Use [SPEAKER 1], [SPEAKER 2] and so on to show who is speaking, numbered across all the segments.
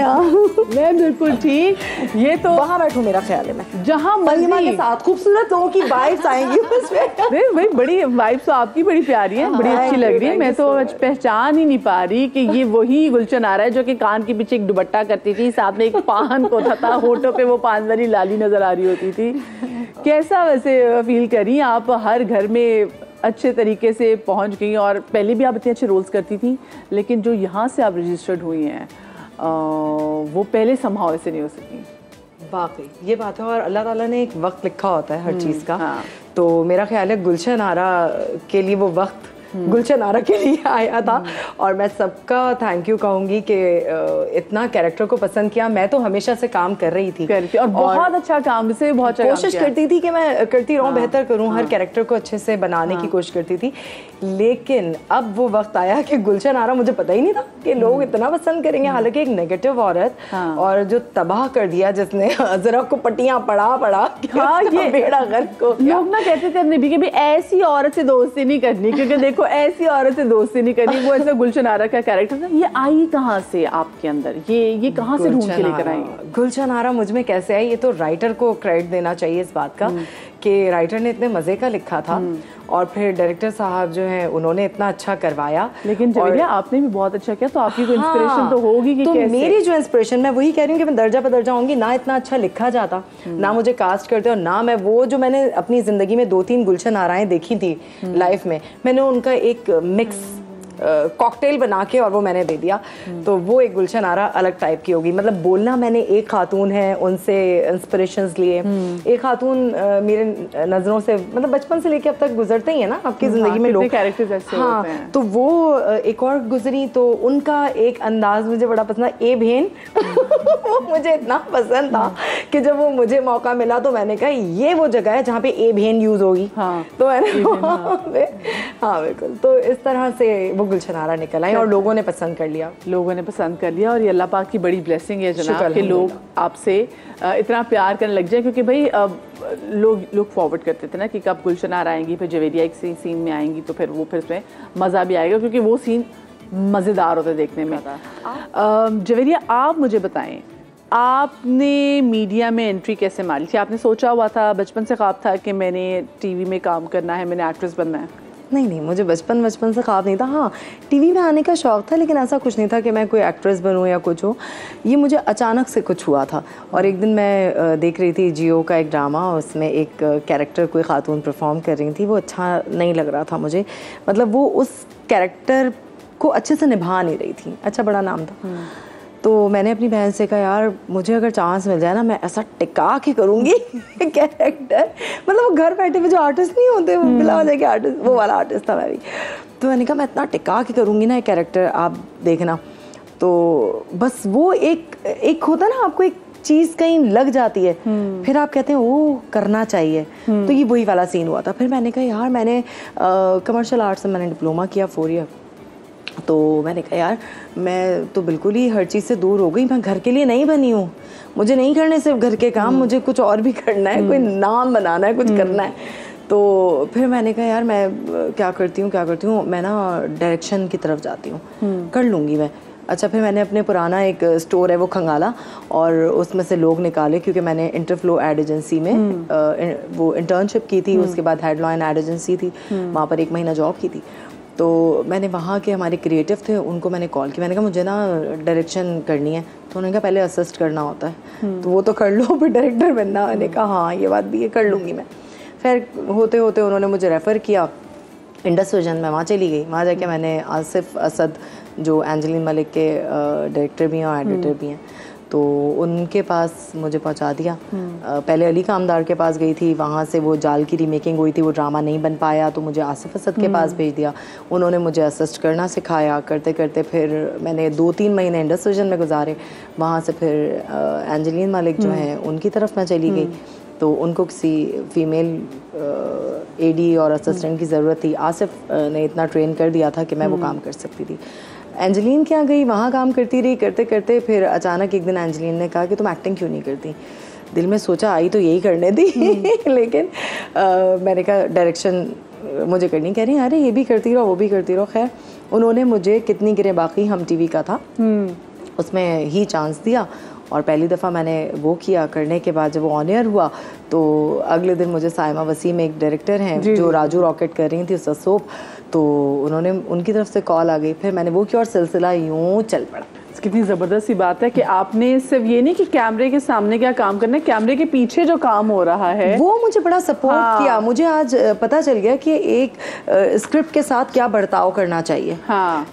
[SPEAKER 1] मैं बिल्कुल ठीक। ये तो
[SPEAKER 2] वहाँ बैठूं मेरा ख्याल है मैं,
[SPEAKER 1] जहाँ
[SPEAKER 2] मरीमा के साथ खूबसूरत लोगों की वाइब्स आएंगी उसमें।
[SPEAKER 1] नहीं भाई, बड़ी वाइब्स तो आपकी बड़ी प्यारी है, बड़ी अच्छी लग रही है। मैं तो पहचान ही नहीं पा रही कि ये वही गुलशन आ रहा है जो कि कान के पीछे एक दुपट्टा करती थी, साथ में एक पान को था, होठों पे वो पान वाली लाली नजर आ रही होती थी। कैसा वैसे फील करी आप? हर घर में अच्छे तरीके से पहुंच गई, और पहले भी आप इतने अच्छे रोल्स करती थी, लेकिन जो यहाँ से आप रजिस्टर्ड हुई हैं वो पहले संभव ऐसे नहीं हो सकी।
[SPEAKER 2] वाकई ये बात है, और अल्लाह ताला ने एक वक्त लिखा होता है हर चीज़ का।
[SPEAKER 1] हाँ।
[SPEAKER 2] तो मेरा ख्याल है गुलशन आरा के लिए वो वक्त गुलशन आरा के लिए आया था, और मैं सबका थैंक यू कहूँगी कि इतना कैरेक्टर को पसंद किया। मैं तो हमेशा से काम कर रही थी
[SPEAKER 1] और बहुत अच्छा काम से बहुत अच्छा
[SPEAKER 2] कोशिश करती थी कि मैं करती रहूँ, बेहतर करूँ, हर कैरेक्टर को अच्छे से बनाने की कोशिश करती थी। लेकिन अब वो वक्त आया कि गुलशन आरा, मुझे पता ही नहीं था कि लोग इतना पसंद करेंगे। हालांकि एक नेगेटिव औरत, और जो तबाह कर दिया जिसने जरा को पट्टियां पड़ा ये बेड़ा गर्क को।
[SPEAKER 1] लोग ना कहते थे अपने भी ऐसी औरत से दोस्ती नहीं करनी, क्योंकि देखो ऐसी औरत से दोस्ती नहीं करनी। वो ऐसा गुलशन आरा का कैरेक्टर था, ये आई कहाँ से आपके अंदर? ये कहाँ से ढूंढ के लेकर आई?
[SPEAKER 2] गुलशन आरा मुझ में कैसे आई? ये तो राइटर को क्रेडिट देना चाहिए इस बात का कि राइटर ने इतने मजे का लिखा था, और फिर डायरेक्टर साहब जो हैं उन्होंने इतना अच्छा करवाया।
[SPEAKER 1] लेकिन जवेरिया आपने भी बहुत अच्छा किया, तो आपकी कोई इंस्पिरेशन तो होगी कि
[SPEAKER 2] तो
[SPEAKER 1] कैसे?
[SPEAKER 2] मेरी जो इंस्पिरेशन, मैं वही कह रही हूँ कि मैं दर्जा पर दर्जा होंगी ना, इतना अच्छा लिखा जाता, ना मुझे कास्ट करते, और ना मैं वो जो मैंने अपनी जिंदगी में 2-3 गुलशन आराएं देखी थी लाइफ में, मैंने उनका एक मिक्स कॉकटेल बना के और वो मैंने दे दिया। तो वो एक गुलशन आरा अलग टाइप की होगी। मतलब बोलना मैंने एक खातून है उनसे इंस्पिरेशंस लिए। एक खातून मेरे नज़रों से, मतलब बचपन से लेके अब तक गुजरते ही है ना आपकी ज़िंदगी में लोग,
[SPEAKER 1] कैरेक्टर्स ऐसे होते हैं।
[SPEAKER 2] तो वो एक और गुजरी, तो उनका एक अंदाज मुझे बड़ा पसंद है, ए भेन। वो मुझे इतना पसंद था कि जब वो मुझे मौका मिला तो मैंने कहा ये वो जगह है जहाँ पे ए भेन यूज़ होगी। तो मैंने हाँ बिल्कुल, तो इस तरह से वो गुलशन आरा निकल आई और लोगों ने पसंद कर लिया।
[SPEAKER 1] और ये अल्लाह पाक की बड़ी ब्लेसिंग है जनाब कि लोग आपसे इतना प्यार करने लग जाए। क्योंकि भाई लोग फॉरवर्ड करते थे ना कि कब गुलशन आरा आएंगी, फिर जवेरिया एक सीन में आएंगी, तो फिर उसमें मज़ा भी आएगा, क्योंकि वो सीन मज़ेदार होता है देखने में। जवेरिया, आप मुझे बताएं, आपने मीडिया में एंट्री कैसे मारी थी? आपने सोचा हुआ था, बचपन से ख्वाब था कि मैंने टीवी में काम करना है, मैंने एक्ट्रेस बनना है?
[SPEAKER 2] नहीं, मुझे बचपन से ख्वाब नहीं था। हाँ, टीवी में आने का शौक़ था, लेकिन ऐसा कुछ नहीं था कि मैं कोई एक्ट्रेस बनूं या कुछ हो। ये मुझे अचानक से कुछ हुआ था। और एक दिन मैं देख रही थी जियो का एक ड्रामा, उसमें एक कैरेक्टर कोई खातून परफॉर्म कर रही थी। वो अच्छा नहीं लग रहा था मुझे, मतलब वो उस कैरेक्टर को अच्छे से निभा नहीं रही थी। अच्छा बड़ा नाम था। तो मैंने अपनी बहन से कहा, यार मुझे अगर चांस मिल जाए ना, मैं ऐसा टिका के करूँगी कैरेक्टर। मतलब वो घर बैठे हुए जो आर्टिस्ट नहीं होते, वो बिला हो जाए कि आर्टिस्ट, वो वाला आर्टिस्ट था मैं भी। तो मैंने कहा मैं इतना टिका के करूँगी ना कैरेक्टर, आप देखना। तो बस वो एक होता ना, आपको एक चीज़ कहीं लग जाती है, फिर आप कहते हैं वो करना चाहिए। तो ये वही वाला सीन हुआ था। फिर मैंने कहा यार, मैंने कमर्शियल आर्ट्स में मैंने डिप्लोमा किया 4 ईयर। तो मैंने कहा यार, मैं तो बिल्कुल ही हर चीज़ से दूर हो गई, मैं घर के लिए नहीं बनी हूँ। मुझे नहीं करने सिर्फ घर के काम, मुझे कुछ और भी करना है, कोई नाम बनाना है, कुछ करना है। तो फिर मैंने कहा यार, मैं क्या करती हूँ, मैं ना डायरेक्शन की तरफ जाती हूँ, कर लूँगी मैं। अच्छा, फिर मैंने अपने पुराना एक स्टोर है वो खंगाला, और उसमें से लोग निकाले, क्योंकि मैंने इंटरफ्लो एड एजेंसी में वो इंटर्नशिप की थी। उसके बाद हेडलाइन एड एजेंसी थी, वहाँ पर 1 महीना जॉब की थी। तो मैंने वहाँ के हमारे क्रिएटिव थे, उनको मैंने कॉल किया, मैंने कहा मुझे ना डायरेक्शन करनी है। तो उन्होंने कहा पहले असिस्ट करना होता है, तो वो तो कर लो, फिर डायरेक्टर बनना। मैंने कहा हाँ ये बात भी है, कर लूँगी मैं। फिर होते होते उन्होंने मुझे रेफ़र किया इंडस विजन में, वहाँ चली गई। वहाँ जाके मैंने आसिफ असद, जो एंजेलिन मलिक के डायरेक्टर भी हैं और एडिटर भी हैं, तो उनके पास मुझे पहुंचा दिया। पहले अली कामदार के पास गई थी, वहाँ से वो जाल की रीमेकिंग हुई थी, वो ड्रामा नहीं बन पाया, तो मुझे आसिफ असद के पास भेज दिया। उन्होंने मुझे असिस्ट करना सिखाया। करते करते फिर मैंने 2-3 महीने इंडस विजन में गुजारे। वहाँ से फिर एंजेलिन मलिक जो हैं उनकी तरफ मैं चली गई। तो उनको किसी फीमेल एडी और असिस्टेंट की ज़रूरत थी। आसिफ ने इतना ट्रेन कर दिया था कि मैं वो काम कर सकती थी। एंजेलिन क्या गई, वहाँ काम करती रही। करते करते फिर अचानक एक दिन एंजेलिन ने कहा कि तुम एक्टिंग क्यों नहीं करती। दिल में सोचा आई तो यही करने दी लेकिन मैंने कहा डायरेक्शन मुझे करनी। कह रही अरे ये भी करती रहो वो भी करती रहो। खैर उन्होंने मुझे कितनी गिरे बाकी हम टीवी का था उसमें ही चांस दिया और पहली दफ़ा मैंने वो किया। करने के बाद जब वो ऑन एयर हुआ तो अगले दिन मुझे साइमा वसीम एक डायरेक्टर हैं जो राजू रॉकेट कर रही थी उसका सोप, तो उन्होंने उनकी तरफ से कॉल आ गई, फिर मैंने वो किया और सिलसिला यूँ चल पड़ा।
[SPEAKER 1] कितनी ज़बरदस्त सी बात है कि आपने सिर्फ ये नहीं कि कैमरे के सामने क्या काम करना है, कैमरे के पीछे जो काम हो रहा है
[SPEAKER 2] वो मुझे बड़ा सपोर्ट किया। मुझे आज पता चल गया कि एक स्क्रिप्ट के साथ क्या बर्ताव करना चाहिए।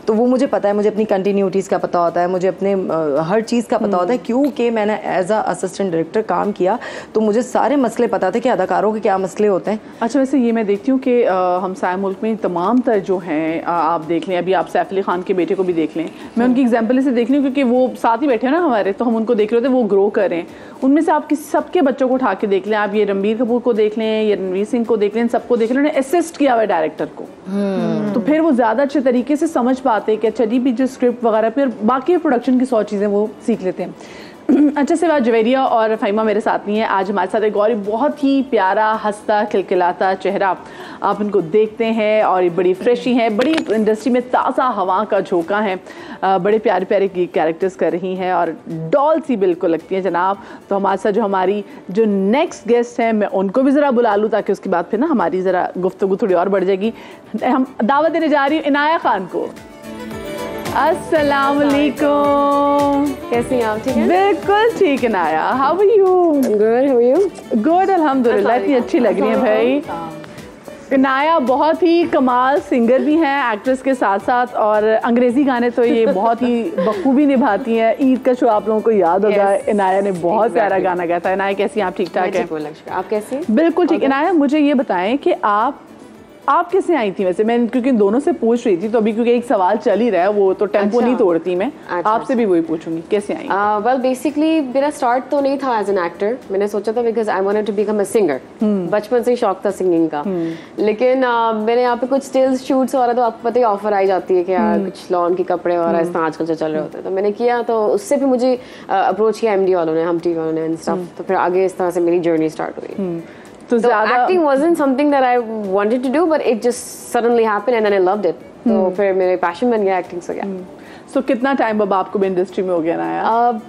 [SPEAKER 2] तो वो मुझे पता है, मुझे अपनी कंटिन्यूटीज़ का पता होता है, मुझे अपने हर चीज़ का पता होता है, क्योंकि मैंने एज अ असिस्टेंट डायरेक्टर काम किया तो मुझे सारे मसले पता थे कि अदाकारों के क्या मसले होते हैं।
[SPEAKER 1] अच्छा, वैसे ये मैं देखती हूँ कि हमसाया मुल्क में तमाम तर जो हैं, आप देख लें, अभी आप सैफ अली खान के बेटे को भी देख लें, मैं उनकी एग्जाम्पल से देख रही हूँ क्योंकि वो साथ ही बैठे हैं ना हमारे, तो हम उनको देख रहे होते, वो ग्रो कर रहे हैं। उनमें से आप सबके बच्चों को उठा के देख लें, आप ये रणबीर कपूर को देख लें, ये रणवीर सिंह को देख लें, सबको देख लें, उन्होंने असिस्ट किया हुआ डायरेक्टर को। तो फिर वो ज़्यादा अच्छे तरीके से समझ पाते हैं कि अच्छा जी भी जो स्क्रिप्ट वगैरह, फिर बाकी प्रोडक्शन की 100 चीज़ें वो सीख लेते हैं। अच्छा, सिवा जवेरिया और फ़हीमा मेरे साथ नहीं है आज, हमारे साथ एक और बहुत ही प्यारा हंसता खिलखिलाता चेहरा आप इनको देखते हैं और ये बड़ी फ्रेशी हैं, बड़ी इंडस्ट्री में ताज़ा हवा का झोंका है, बड़े प्यारे प्यारे कैरेक्टर्स कर रही हैं और डॉल सी बिल्कुल लगती हैं जनाब। तो हमारे साथ जो हमारी जो नेक्स्ट गेस्ट हैं, मैं उनको भी ज़रा बुला लूँ ताकि उसके बाद फिर ना हमारी ज़रा गुफ्तगू थोड़ी और बढ़ जाएगी। हम दावत देने जा रही हूँ इनाया खान को। अस्सलाम वालेकुम,
[SPEAKER 3] कैसी हैं आप? ठीक है,
[SPEAKER 1] बिल्कुल ठीक है नाया। How are you?
[SPEAKER 3] Good, how are you?
[SPEAKER 1] Good, अल्हम्दुलिल्लाह। इतनी अच्छी लग रही है भाई। नाया बहुत ही कमाल सिंगर भी हैं, एक्ट्रेस के साथ साथ, और अंग्रेजी गाने तो ये बहुत ही बखूबी निभाती हैं। ईद का शो आप लोगों को याद होगा, इनाया ने बहुत प्यारा गाना गाया था। इनाया कैसी हैं आप? ठीक ठाक है,
[SPEAKER 3] आप कैसी?
[SPEAKER 1] बिल्कुल ठीक। इनाया मुझे ये बताएं कि आप कैसे आई थी? वैसे मैं क्योंकि दोनों से पूछ रही थी, तो अभी क्योंकि एक सवाल चल ही रहा है, वो तो टेम्पो नहीं तोड़ती मैं, आपसे भी वही पूछूंगी, कैसे आई?
[SPEAKER 3] वेल बेसिकली मेरा स्टार्ट तो नहीं था एज एन एक्टर, मैंने सोचा था because I wanted to become a singer. बचपन से ही शौक था सिंगिंग का, लेकिन मैंने यहाँ पे कुछ स्टिल्स शूट्स हो रहा, तो आपको पता ही ऑफर आई जाती है कि यार कुछ लॉन के कपड़े वगैरह इस तरह आजकल जो चल रहे होते हैं, तो मैंने किया। तो उससे भी मुझे अप्रोच किया MD वालों ने, हम टी वालों ने एंड स्टफ, तो फिर आगे इस तरह से मेरी जर्नी स्टार्ट हुई।
[SPEAKER 1] तो
[SPEAKER 3] acting wasn't something that I wanted to do, but it just suddenly happened and then I loved it. तो फिर मेरे पैशन बन गया एक्टिंग से।
[SPEAKER 1] So कितना टाइम अब आपको भी इंडस्ट्री में हो गया ना?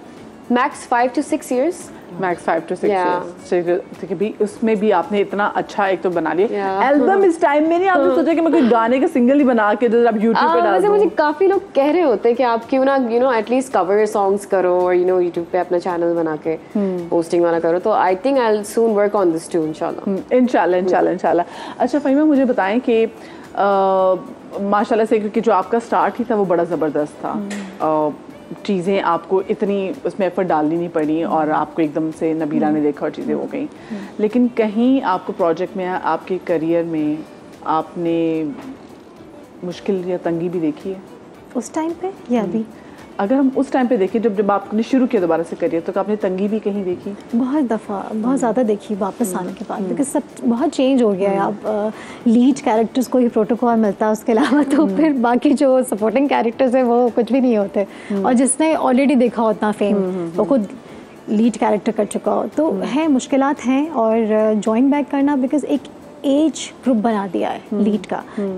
[SPEAKER 3] Max 5 to 6 years.
[SPEAKER 1] Max 5 to 6 years। भी उसमें भी आपने इतना अच्छा एक तो बना लिया एल्बम। इस टाइम में नहीं आपने सोचा कि मैं कोई गाने का सिंगल ही बना के जब आप YouTube पे डाल दूं?
[SPEAKER 3] मुझे काफी लोग कह रहे होते हैं कि आप क्यों ना एटलीस्ट कवर सॉन्ग्स करो और YouTube पे अपना चैनल बना के पोस्टिंग वाला करो। तो I think I will soon work on this too, इंशाल्लाह। अच्छा फ़हीमा, मुझे बताएं कि माशाल्लाह से, क्योंकि जो आपका स्टार्ट ही था वो बड़ा ज़बरदस्त था, चीज़ें आपको इतनी उसमें एफर्ट डालनी नहीं पड़ी और आपको एकदम से नबीला ने देखा और चीज़ें हो गई, लेकिन कहीं आपको प्रोजेक्ट में, आपके करियर में आपने मुश्किल या तंगी भी देखी है
[SPEAKER 4] उस टाइम पे या अभी?
[SPEAKER 1] अगर हम उस टाइम पे देखें जब आपने शुरू किया दोबारा से करियर, तो आपने तंगी भी कहीं देखी?
[SPEAKER 4] बहुत दफ़ा, बहुत ज़्यादा देखी वापस आने के बाद, बिकॉज सब बहुत चेंज हो गया है। अब लीड कैरेक्टर्स को ही प्रोटोकॉल मिलता है, उसके अलावा तो फिर बाकी जो सपोर्टिंग कैरेक्टर्स है वो कुछ भी नहीं होते। और जिसने ऑलरेडी देखा हो उतना फेम, वो खुद लीड कैरेक्टर कर चुका हो, तो है मुश्किलात हैं। और जॉइन बैक करना, बिकॉज एक एज ग्रुप बना दिया है लीड का,